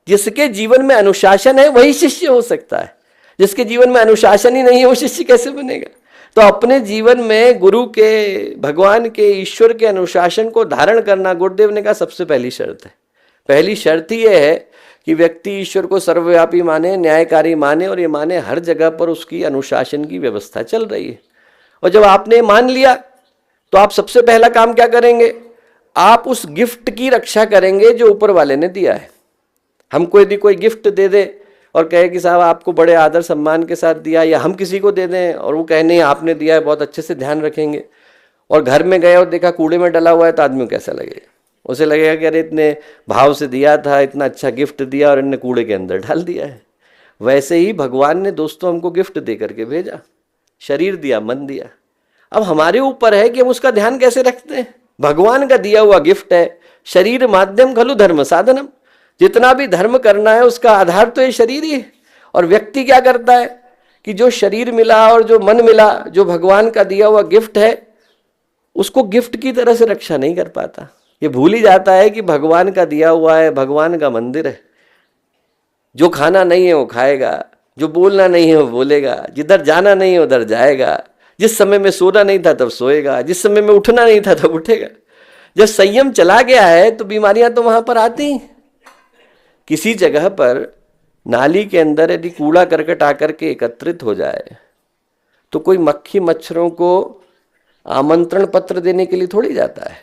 जिसके जीवन में अनुशासन है वही शिष्य हो सकता है, जिसके जीवन में अनुशासन ही नहीं है वो शिष्य कैसे बनेगा। तो अपने जीवन में गुरु के, भगवान के, ईश्वर के अनुशासन को धारण करना, गुरुदेव ने कहा सबसे पहली शर्त है। पहली शर्त ही यह है कि व्यक्ति ईश्वर को सर्वव्यापी माने, न्यायकारी माने, और ये माने हर जगह पर उसकी अनुशासन की व्यवस्था चल रही है। और जब आपने मान लिया तो आप सबसे पहला काम क्या करेंगे, आप उस गिफ्ट की रक्षा करेंगे जो ऊपर वाले ने दिया है। हमको यदि कोई गिफ्ट दे दे और कहे कि साहब आपको बड़े आदर सम्मान के साथ दिया, या हम किसी को दे दें और वो कहे नहीं आपने दिया है बहुत अच्छे से ध्यान रखेंगे, और घर में गए और देखा कूड़े में डला हुआ है, तो आदमी को कैसा लगेगा, उसे लगेगा कि अरे इतने भाव से दिया था, इतना अच्छा गिफ्ट दिया और इन्होंने कूड़े के अंदर डाल दिया है। वैसे ही भगवान ने दोस्तों हमको गिफ्ट दे करके भेजा, शरीर दिया, मन दिया। अब हमारे ऊपर है कि हम उसका ध्यान कैसे रखते हैं। भगवान का दिया हुआ गिफ्ट है, शरीर माध्यम खलु धर्म साधनम, जितना भी धर्म करना है उसका आधार तो ये शरीर ही है। और व्यक्ति क्या करता है कि जो शरीर मिला और जो मन मिला, जो भगवान का दिया हुआ गिफ्ट है, उसको गिफ्ट की तरह से रक्षा नहीं कर पाता। ये भूल ही जाता है कि भगवान का दिया हुआ है, भगवान का मंदिर है। जो खाना नहीं है वो खाएगा, जो बोलना नहीं है वो बोलेगा, जिधर जाना नहीं है उधर जाएगा, जिस समय में सोना नहीं था तब सोएगा, जिस समय में उठना नहीं था तब उठेगा। जब संयम चला गया है तो बीमारियां तो वहां पर आती हैं। किसी जगह पर नाली के अंदर यदि कूड़ा करकट आकर के एकत्रित हो जाए तो कोई मक्खी मच्छरों को आमंत्रण पत्र देने के लिए थोड़ी जाता है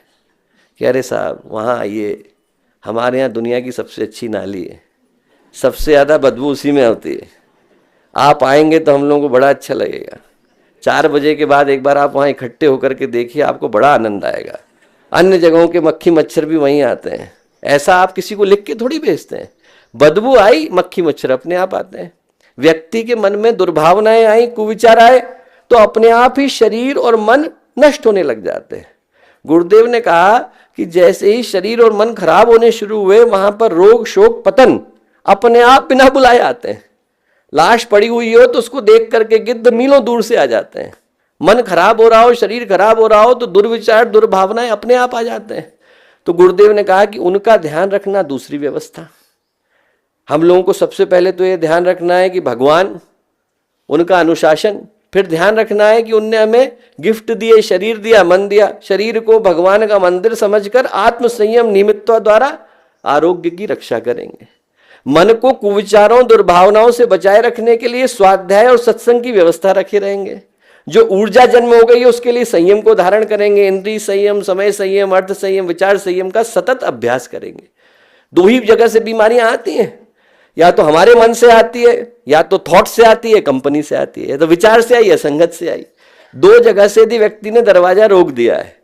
कि अरे साहब वहाँ आइए, हमारे यहाँ दुनिया की सबसे अच्छी नाली है, सबसे ज़्यादा बदबू उसी में होती है, आप आएंगे तो हम लोगों को बड़ा अच्छा लगेगा। 4 बजे के बाद एक बार आप वहाँ इकट्ठे होकर के देखिए, आपको बड़ा आनंद आएगा। अन्य जगहों के मक्खी मच्छर भी वहीं आते हैं। ऐसा आप किसी को लिख के थोड़ी भेजते हैं। बदबू आई, मक्खी मच्छर अपने आप आते हैं। व्यक्ति के मन में दुर्भावनाएं आई, कुविचार आए, तो अपने आप ही शरीर और मन नष्ट होने लग जाते हैं। गुरुदेव ने कहा कि जैसे ही शरीर और मन खराब होने शुरू हुए, वहां पर रोग शोक पतन अपने आप बिना बुलाए आते हैं। लाश पड़ी हुई हो तो उसको देख करके गिद्ध मीलों दूर से आ जाते हैं। मन खराब हो रहा हो, शरीर खराब हो रहा हो तो दुर्विचार, दुर्भावनाएं अपने आप आ जाते हैं। तो गुरुदेव ने कहा कि उनका ध्यान रखना दूसरी व्यवस्था। हम लोगों को सबसे पहले तो ये ध्यान रखना है कि भगवान, उनका अनुशासन, फिर ध्यान रखना है कि उनने हमें गिफ्ट दिए, शरीर दिया, मन दिया। शरीर को भगवान का मंदिर समझकर आत्म संयम निमित्त द्वारा आरोग्य की रक्षा करेंगे। मन को कुविचारों, दुर्भावनाओं से बचाए रखने के लिए स्वाध्याय और सत्संग की व्यवस्था रखे रहेंगे। जो ऊर्जा जन्म हो गई है उसके लिए संयम को धारण करेंगे। इंद्रिय संयम, समय संयम, अर्थ संयम, विचार संयम का सतत अभ्यास करेंगे। 2 ही जगह से बीमारियां आती हैं, या तो हमारे मन से आती है, या तो थॉट से आती है, कंपनी से आती है, या तो विचार से आई या संगत से आई। 2 जगह से यदि व्यक्ति ने दरवाजा रोक दिया है,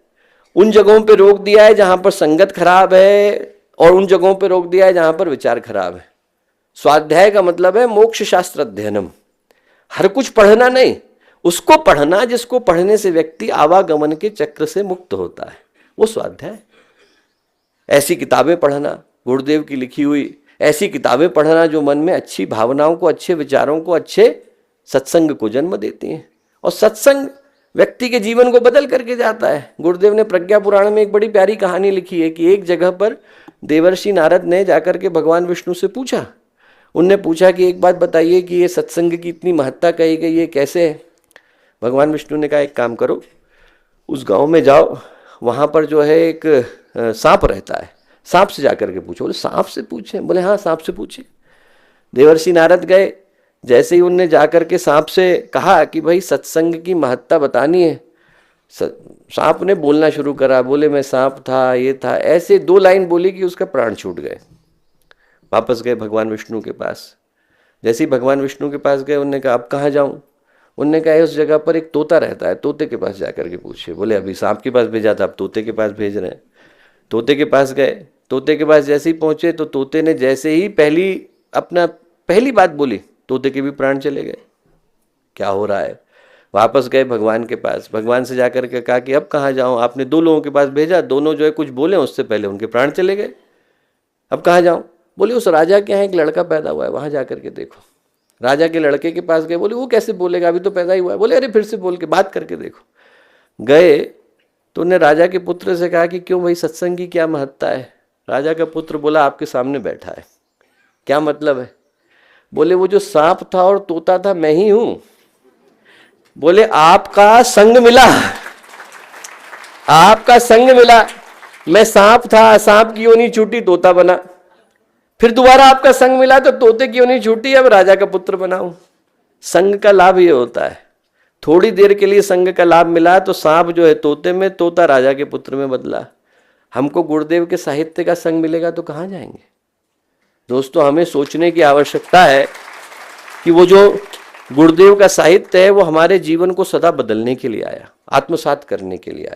उन जगहों पे रोक दिया है जहां पर संगत खराब है, और उन जगहों पे रोक दिया है जहां पर विचार खराब है। स्वाध्याय का मतलब है मोक्ष शास्त्र अध्ययनम। हर कुछ पढ़ना नहीं, उसको पढ़ना जिसको पढ़ने से व्यक्ति आवागमन के चक्र से मुक्त होता है, वो स्वाध्याय। ऐसी किताबें पढ़ना, गुरुदेव की लिखी हुई ऐसी किताबें पढ़ना जो मन में अच्छी भावनाओं को, अच्छे विचारों को, अच्छे सत्संग को जन्म देती हैं। और सत्संग व्यक्ति के जीवन को बदल करके जाता है। गुरुदेव ने प्रज्ञा पुराण में एक बड़ी प्यारी कहानी लिखी है कि एक जगह पर देवर्षि नारद ने जाकर के भगवान विष्णु से पूछा। उनने पूछा कि एक बात बताइए कि ये सत्संग की इतनी महत्ता कही गई है, कैसे है? भगवान विष्णु ने कहा एक काम करो, उस गांव में जाओ, वहां पर जो है एक सांप रहता है, सांप से जाकर के पूछो। बोले सांप से पूछे? बोले हाँ सांप से पूछे। देवर्षि नारद गए, जैसे ही उनने जाकर के सांप से कहा कि भाई सत्संग की महत्ता बतानी है, सांप ने बोलना शुरू करा। बोले मैं सांप था, ये था, ऐसे 2 लाइन बोली कि उसका प्राण छूट गए। वापस गए भगवान विष्णु के पास। जैसे ही भगवान विष्णु के पास गए, उनने कहा अब कहाँ जाऊं? उनने कहा उस जगह पर एक तोता रहता है, तोते के पास जाकर के पूछिए। बोले अभी सांप के पास भेजा था, अब तोते के पास भेज रहे हैं। तोते के पास गए, तोते के पास जैसे ही पहुंचे तो तोते ने जैसे ही पहली बात बोली, तोते के भी प्राण चले गए। क्या हो रहा है? वापस गए भगवान के पास, भगवान से जाकर के कहा कि अब कहाँ जाऊं? आपने 2 लोगों के पास भेजा, दोनों जो है कुछ बोले, उससे पहले उनके प्राण चले गए। अब कहाँ जाऊं? बोले उस राजा के यहाँ एक लड़का पैदा हुआ है, वहां जाकर के देखो। राजा के लड़के के पास गए। बोले वो कैसे बोलेगा, अभी तो पैदा ही हुआ है। बोले अरे फिर से बोल के बात करके देखो। गए तो उन्हें राजा के पुत्र से कहा कि क्यों भाई सत्संग की क्या महत्ता है? राजा का पुत्र बोला आपके सामने बैठा है, क्या मतलब है? बोले वो जो सांप था और तोता था मैं ही हूं। बोले आपका संग मिला, आपका संग मिला, मैं सांप था, सांप की योनि छूटी तोता बना, फिर दोबारा आपका संग मिला तो तोते की योनि छूटी, अब राजा का पुत्र बना हूं। संग का लाभ ये होता है, थोड़ी देर के लिए संग का लाभ मिला तो सांप जो है तोते में, तोता राजा के पुत्र में बदला। हमको गुरुदेव के साहित्य का संग मिलेगा तो कहां जाएंगे? दोस्तों, हमें सोचने की आवश्यकता है कि वो जो गुरुदेव का साहित्य है वो हमारे जीवन को सदा बदलने के लिए आया, आत्मसात करने के लिए आया।